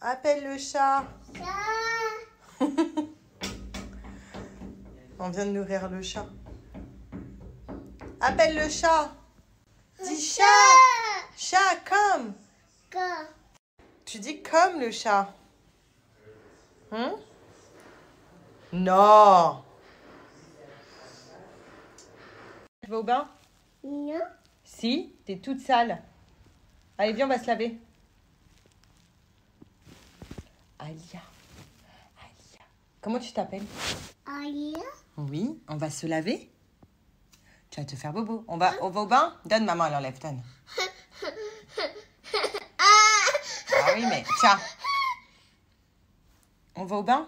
Appelle le chat. Chat. On vient de nourrir le chat. Appelle le chat. Dis chat. Chat, come. Chat. Tu dis comme le chat. Non. Tu vas au bain? Non. Si, t'es toute sale. Allez, viens, on va se laver. Alia. Alia. Comment tu t'appelles? Alia. Oui, on va se laver. Tu vas te faire bobo. On va au bain? Donne, maman, elle enlève, donne. Ah oui, mais tiens. On va au bain?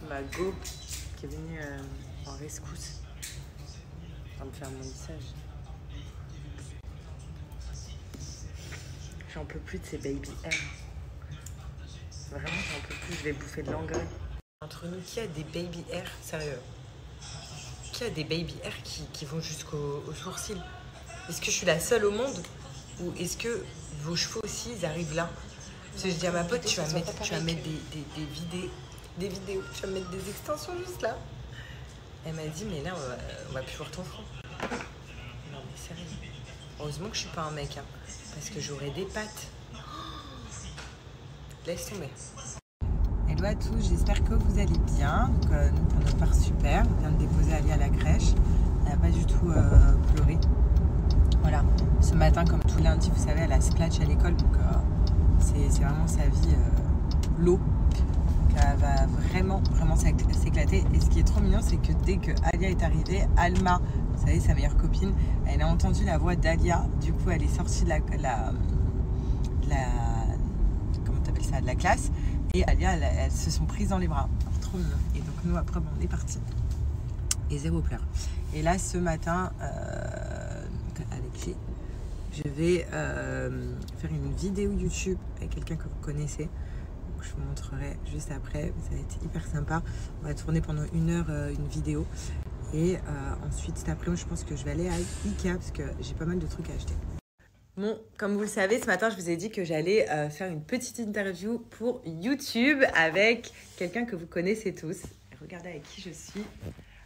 Ma go qui est venue en rescousse pour me faire mon lissage. J'en peux plus de ces baby hair. Vraiment, j'en peux plus, je vais bouffer de l'engrais. Entre nous, qui a des baby hair, sérieux? Qui a des baby hair qui vont jusqu'aux sourcils? Est-ce que je suis la seule au monde? Ou est-ce que vos cheveux aussi, ils arrivent là? Parce que je dis à ma pote, tu vas mettre des vidéos, tu vas mettre des extensions juste là. Elle m'a dit, mais là, on va plus voir ton front. Non, mais sérieux. Heureusement que je suis pas un mec, hein, parce que j'aurais des pattes. Laisse tomber. Hello à tous, j'espère que vous allez bien. Donc, nous, pour notre part, super. On vient de déposer Ali à la crèche. Elle n'a pas du tout pleuré. Voilà. Ce matin, comme tout lundi, vous savez, elle a Splatch à l'école. Donc, c'est vraiment sa vie l'eau. Elle va vraiment s'éclater. Et ce qui est trop mignon, c'est que dès que Alia est arrivée, Alma, vous savez, sa meilleure copine, elle a entendu la voix d'Alia. Du coup, elle est sortie de comment t'appelles ça, de la classe. Et Alia, elles se sont prises dans les bras. Alors, trop mignon. Et donc, nous, après, on est partis. Et zéro pleurs. Et là, ce matin, avec G, je vais faire une vidéo YouTube avec quelqu'un que vous connaissez. Je vous montrerai juste après, ça va être hyper sympa. On va tourner pendant 1 heure une vidéo et ensuite cet après-midi je pense que je vais aller à Ikea parce que j'ai pas mal de trucs à acheter. Bon, comme vous le savez, ce matin je vous ai dit que j'allais faire une petite interview pour YouTube avec quelqu'un que vous connaissez tous. Regardez avec qui je suis.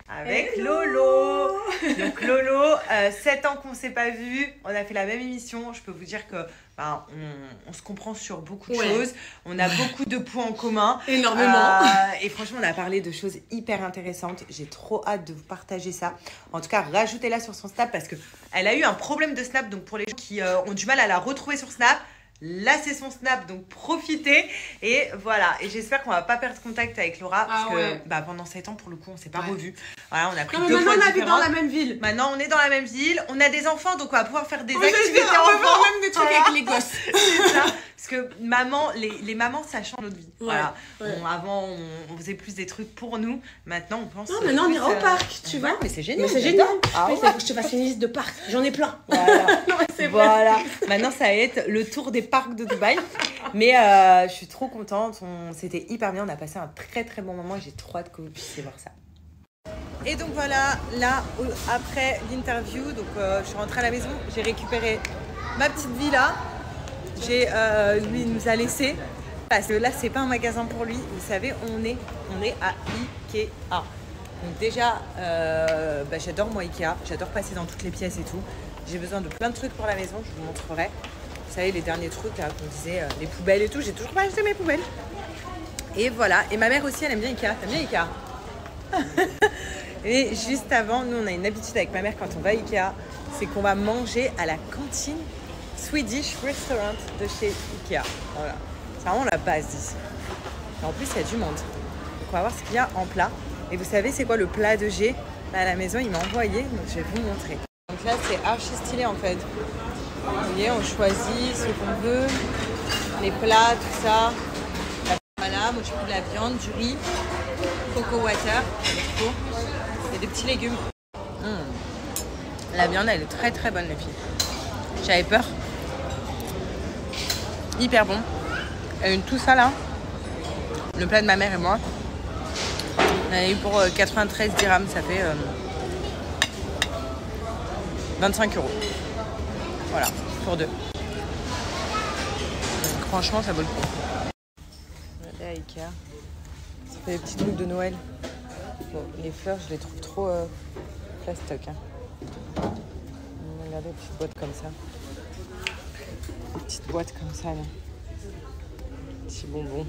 Avec Lolo. Donc Lolo, 7 ans qu'on ne s'est pas vu, on a fait la même émission. Je peux vous dire que on se comprend sur beaucoup de choses. On a beaucoup de points en commun. Énormément. Et franchement, on a parlé de choses hyper intéressantes. J'ai trop hâte de vous partager ça. En tout cas, rajoutez-la sur son Snap parce qu'elle a eu un problème de Snap. Donc pour les gens qui ont du mal à la retrouver sur Snap, là c'est son Snap, donc profitez. Et voilà, et j'espère qu'on va pas perdre contact avec Laura parce que pendant 7 ans pour le coup on s'est pas revus. Voilà, on a pris deux fois on habite différentes. dans la même ville. Maintenant on est dans la même ville, on a des enfants donc on va pouvoir faire des activités on va enfants. faire même des trucs avec les gosses. C'est ça, parce que maman, les mamans ça change notre vie. Voilà. Ouais. Bon, avant on faisait plus des trucs pour nous, maintenant on pense. Non, maintenant on ira au parc, tu vois. Mais c'est génial. Mais c'est génial. Ah, Mais il faut que je te fasse une liste de parcs, j'en ai plein. Voilà. Non, mais c'est vrai. Voilà. Maintenant, ça va être le tour des parcs de Dubaï. Mais je suis trop contente. C'était hyper bien. On a passé un très très bon moment. J'ai trop hâte que vous puissiez voir ça. Et donc voilà, là, après l'interview, donc je suis rentrée à la maison. J'ai récupéré ma petite villa. Lui, il nous a laissé. Parce que là, c'est pas un magasin pour lui. Vous savez, on est à Ikea. Donc déjà, j'adore moi Ikea. J'adore passer dans toutes les pièces et tout. J'ai besoin de plein de trucs pour la maison, je vous montrerai. Vous savez, les derniers trucs là qu'on disait, les poubelles et tout, j'ai toujours pas acheté mes poubelles. Et voilà, et ma mère aussi, elle aime bien Ikea. T'aimes bien Ikea? Et juste avant, nous on a une habitude avec ma mère quand on va à Ikea, c'est qu'on va manger à la cantine Swedish Restaurant de chez Ikea. Voilà, c'est vraiment la base d'ici. Et en plus, il y a du monde. Donc on va voir ce qu'il y a en plat. Et vous savez, c'est quoi le plat de G? Là, à la maison, il m'a envoyé, donc je vais vous montrer. Donc là, c'est archi stylé en fait. Vous voyez, on choisit ce qu'on veut, les plats, tout ça. Voilà, moi je prends de la viande, du riz, coco water, et des petits légumes. La viande, elle est très très bonne, les filles. J'avais peur. Hyper bon. Et tout ça là, le plat de ma mère et moi, on a eu pour 93 dirhams, ça fait 25 €. Voilà, pour deux. Donc, franchement, ça vaut le coup. Regardez à Ikea. Ça fait des petits trucs de Noël. Bon, les fleurs, je les trouve trop plastoc. Hein. Regardez, des petites boîtes comme ça. Des petites boîtes comme ça, là. Petits bonbons.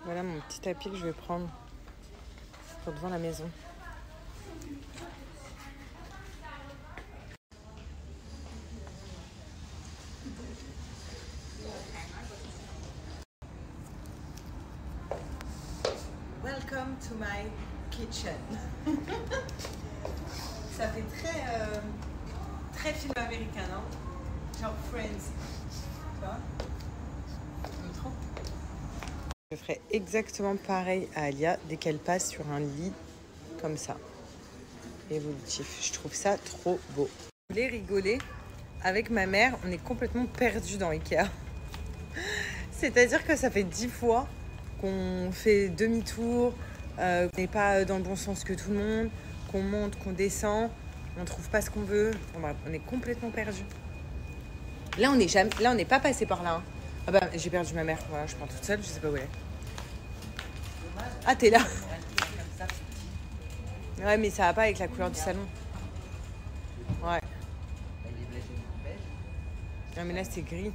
Voilà mon petit tapis que je vais prendre pour devant la maison. Welcome to my kitchen. Ça fait très film américain, non? Genre Friends. Tu vois? J'aime trop. Je ferai exactement pareil à Alia dès qu'elle passe sur un lit comme ça. Évolutif. Je trouve ça trop beau. Je voulais rigoler. Avec ma mère, on est complètement perdus dans Ikea. C'est-à-dire que ça fait 10 fois qu'on fait demi-tour, qu'on n'est pas dans le bon sens que tout le monde, qu'on monte, qu'on descend, on trouve pas ce qu'on veut. Enfin, bref, on est complètement perdus. Là, on n'est pas passé par là. Hein. Ah bah, j'ai perdu ma mère. Voilà, je pars toute seule, je sais pas où elle est. Ah, t'es là. Ouais, mais ça va pas avec la couleur du salon. Ouais. Non, mais là, c'est gris.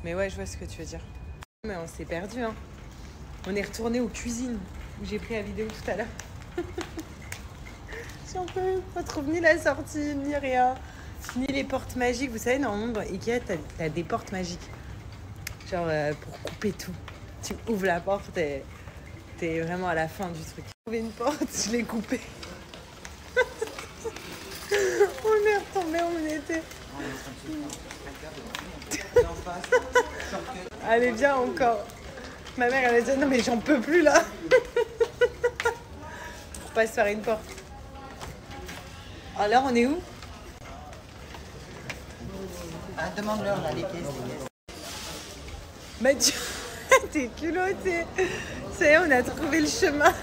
Mais ouais, je vois ce que tu veux dire. Mais on s'est perdu, hein. On est retourné aux cuisines où j'ai pris la vidéo tout à l'heure. J'en peux pas trouve ni la sortie, ni rien. Ni les portes magiques. Vous savez, normalement, dans Ikea, t'as des portes magiques. Genre pour couper tout. Tu ouvres la porte et t'es vraiment à la fin du truc. J'ai trouvé une porte, je l'ai coupée. On est retombé où on était. Allez, viens encore. Ma mère, elle a dit non, mais j'en peux plus là. Pour pas se faire une porte. Alors, on est où? Ah, demande-leur là, les caisses. Mathieu, t'es culotté. Ça y est, on a trouvé le chemin.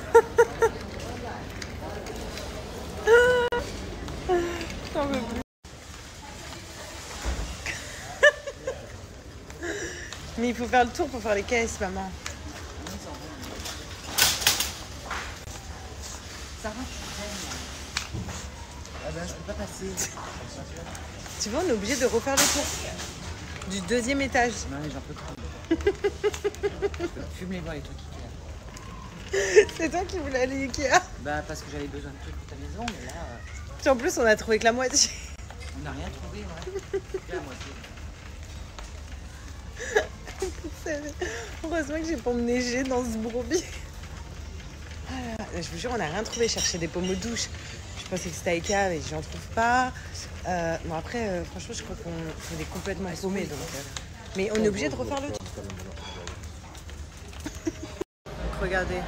J'en veux plus. Mais il faut faire le tour pour faire les caisses, maman. Ça va, ah ben, je peux pas passer. Tu vois, on est obligé de refaire le tour. Du 2e étage. Non, mais j'en peux pas. Fume-les-moi les trucs Ikea. C'est toi qui voulais aller Ikea. Bah, parce que j'avais besoin de trucs pour ta maison, mais là, Puis en plus, on a trouvé que la moitié. on n'a rien trouvé, ouais. Bien, moi aussi. Heureusement que j'ai pas neiger dans ce bourbier. Ah là, je vous jure, on n'a rien trouvé. Chercher des pommes aux douches. Je pensais que c'était à Ikea, mais j'en trouve pas. Bon, après, franchement, je crois qu'on est complètement paumés. Donc, mais on est obligé de refaire le tour. Donc, regardez.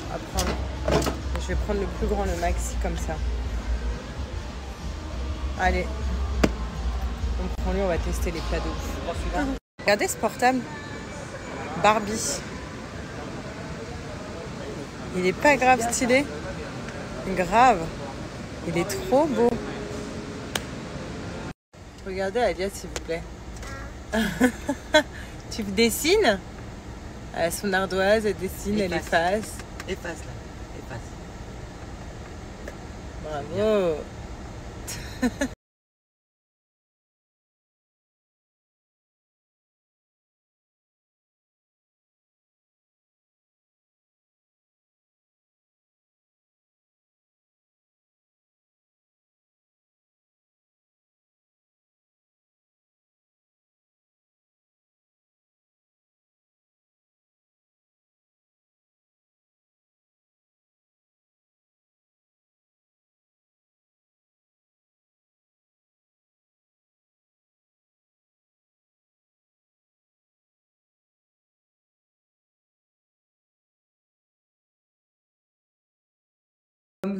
On va prendre. Je vais prendre le plus grand, le maxi, comme ça. Allez. On prend lui, on va tester les plats de ouf. Regardez ce portable. Barbie. Il est pas grave stylé. Grave. Il est trop beau. Regardez Alia, s'il vous plaît. Tu dessines? Son ardoise, elle dessine, elle efface. Efface là. Efface. Bravo.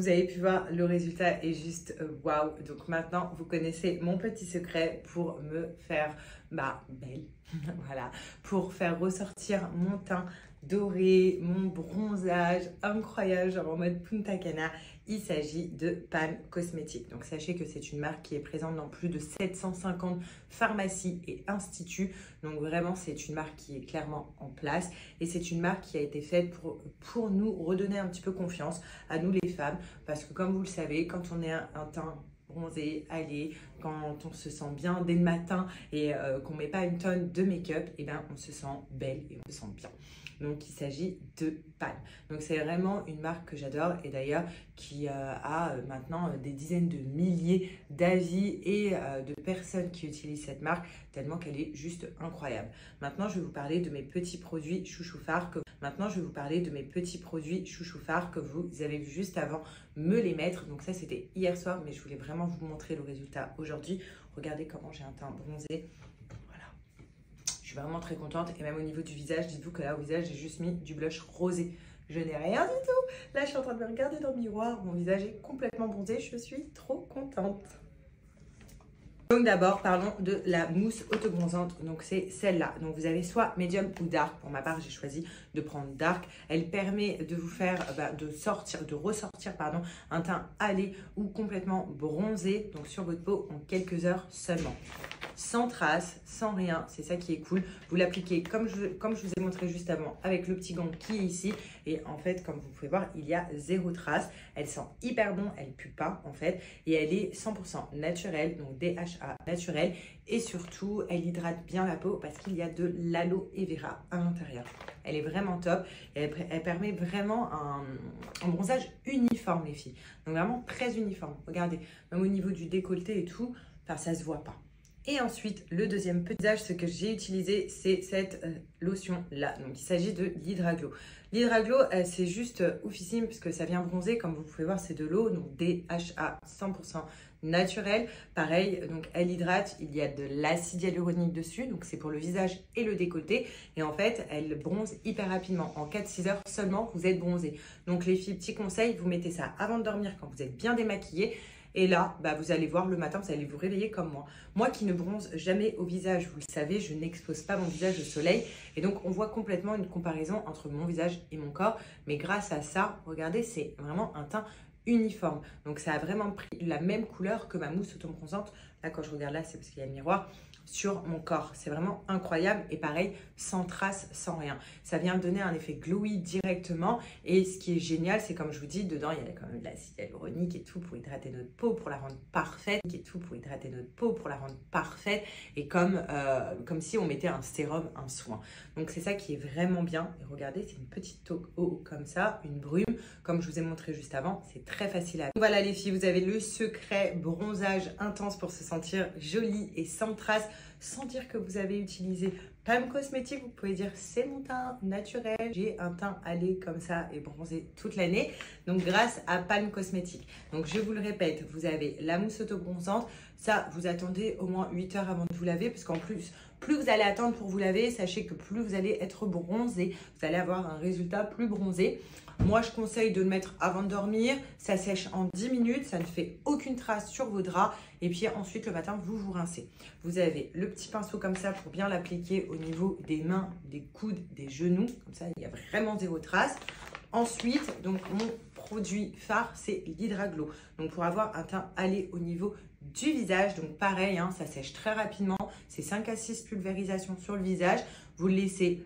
vous avez pu voir, le résultat est juste waouh. Donc maintenant, vous connaissez mon petit secret pour me faire belle. Voilà, pour faire ressortir mon teint doré, mon bronzage incroyable, genre en mode Punta Cana. Il s'agit de Palm Cosmetics. Donc sachez que c'est une marque qui est présente dans plus de 750 pharmacies et instituts. Donc vraiment, c'est une marque qui est clairement en place. Et c'est une marque qui a été faite pour nous redonner un petit peu confiance à nous les femmes. Parce que comme vous le savez, quand on est un teint bronzé, allez, quand on se sent bien dès le matin et qu'on ne met pas une tonne de make-up, et bien on se sent belle et on se sent bien. Donc il s'agit de Palm. Donc c'est vraiment une marque que j'adore et d'ailleurs qui a maintenant des dizaines de milliers d'avis et de personnes qui utilisent cette marque tellement qu'elle est juste incroyable. Maintenant je vais vous parler de mes petits produits chouchou phares que vous avez vu juste avant me les mettre. Donc ça c'était hier soir mais je voulais vraiment vous montrer le résultat aujourd'hui. Regardez comment j'ai un teint bronzé. Je suis vraiment très contente et même au niveau du visage, dites-vous que là au visage j'ai juste mis du blush rosé. Je n'ai rien du tout. Là je suis en train de me regarder dans le miroir, mon visage est complètement bronzé, je suis trop contente. Donc d'abord parlons de la mousse autobronzante, donc c'est celle-là. Donc vous avez soit médium ou dark, pour ma part j'ai choisi de prendre dark. Elle permet de vous faire de ressortir un teint hâlé ou complètement bronzé, donc sur votre peau en quelques heures seulement. Sans traces, sans rien, c'est ça qui est cool. Vous l'appliquez comme je vous ai montré juste avant avec le petit gant qui est ici. Et en fait, comme vous pouvez voir, il y a zéro trace. Elle sent hyper bon, elle pue pas en fait. Et elle est 100% naturelle, donc DHA naturel. Et surtout, elle hydrate bien la peau parce qu'il y a de l'aloe vera à l'intérieur. Elle est vraiment top. Et elle permet vraiment un bronzage uniforme les filles. Donc vraiment très uniforme. Regardez, même au niveau du décolleté et tout, ça se voit pas. Et ensuite, le deuxième petit visage, ce que j'ai utilisé, c'est cette lotion-là. Donc, il s'agit de l'Hydraglow. L'Hydraglow, c'est juste oufissime puisque ça vient bronzer. Comme vous pouvez voir, c'est de l'eau, donc DHA 100% naturel. Pareil, donc elle hydrate, il y a de l'acide hyaluronique dessus. Donc, c'est pour le visage et le décolleté. Et en fait, elle bronze hyper rapidement. En 4-6 heures seulement, vous êtes bronzé. Donc, les filles, petit conseil, vous mettez ça avant de dormir quand vous êtes bien démaquillée. Et là, vous allez voir le matin, vous allez vous réveiller comme moi. Moi qui ne bronze jamais au visage, vous le savez, je n'expose pas mon visage au soleil. Et donc, on voit complètement une comparaison entre mon visage et mon corps. Mais grâce à ça, regardez, c'est vraiment un teint uniforme. Donc, ça a vraiment pris la même couleur que ma mousse autobronzante. Là, quand je regarde là, c'est parce qu'il y a le miroir sur mon corps. C'est vraiment incroyable et pareil, sans trace, sans rien. Ça vient donner un effet glowy directement et ce qui est génial, c'est comme je vous dis, dedans, il y a quand même de l'acide hyaluronique et tout pour hydrater notre peau, pour la rendre parfaite et comme si on mettait un sérum, un soin. Donc, c'est ça qui est vraiment bien. Et regardez, c'est une petite eau comme ça, une brume, comme je vous ai montré juste avant. C'est très facile à... Donc, voilà les filles, vous avez le secret bronzage intense pour se sentir jolie et sans trace, sans dire que vous avez utilisé Palm Cosmetics. Vous pouvez dire c'est mon teint naturel, j'ai un teint hâlé comme ça et bronzé toute l'année, donc grâce à Palm Cosmetics. Donc je vous le répète, vous avez la mousse autobronzante, ça vous attendez au moins 8 heures avant de vous laver, parce qu'en plus vous allez attendre pour vous laver, sachez que plus vous allez être bronzé, vous allez avoir un résultat plus bronzé. Moi, je conseille de le mettre avant de dormir. Ça sèche en 10 minutes. Ça ne fait aucune trace sur vos draps. Et puis ensuite, le matin, vous vous rincez. Vous avez le petit pinceau comme ça pour bien l'appliquer au niveau des mains, des coudes, des genoux. Comme ça, il y a vraiment zéro trace. Ensuite, donc mon produit phare, c'est l'Hydraglow. Donc pour avoir un teint hâlé au niveau du visage, donc pareil, hein, ça sèche très rapidement. C'est 5 à 6 pulvérisations sur le visage. Vous le laissez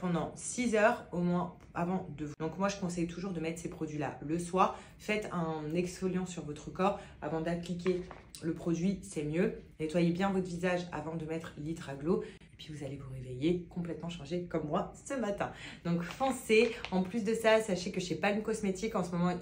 pendant 6 heures au moins avant de vous. Donc moi, je conseille toujours de mettre ces produits-là le soir. Faites un exfoliant sur votre corps avant d'appliquer le produit, c'est mieux. Nettoyez bien votre visage avant de mettre l'Hydraglow. Et puis vous allez vous réveiller complètement changé comme moi ce matin. Donc foncez. En plus de ça, sachez que chez Palm Cosmetics, en ce moment,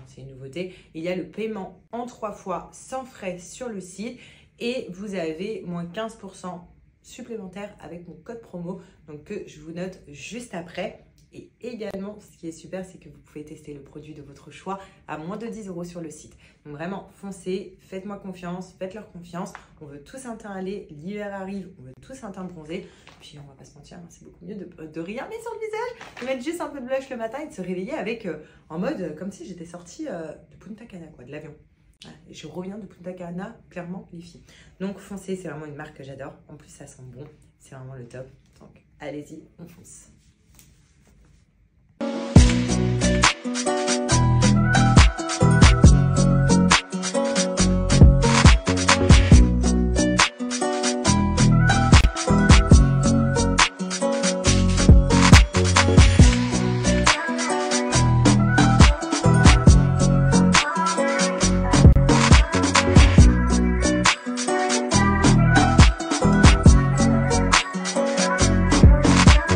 c'est une nouveauté, il y a le paiement en 3 fois sans frais sur le site. Et vous avez moins 15% supplémentaire avec mon code promo, donc que je vous note juste après. Et également, ce qui est super, c'est que vous pouvez tester le produit de votre choix à moins de 10 € sur le site. Donc vraiment, foncez, faites-moi confiance, faites-leur confiance. On veut tous un teint aller, l'hiver arrive, on veut tous un teint bronzé. Puis on va pas se mentir, hein, c'est beaucoup mieux de rien mettre sur le visage, de mettre juste un peu de blush le matin et de se réveiller avec, en mode, comme si j'étais sortie de Punta Cana, quoi, de l'avion. Et je reviens de Punta Cana, clairement, les filles. Donc foncez, c'est vraiment une marque que j'adore. En plus, ça sent bon, c'est vraiment le top. Donc allez-y, on fonce.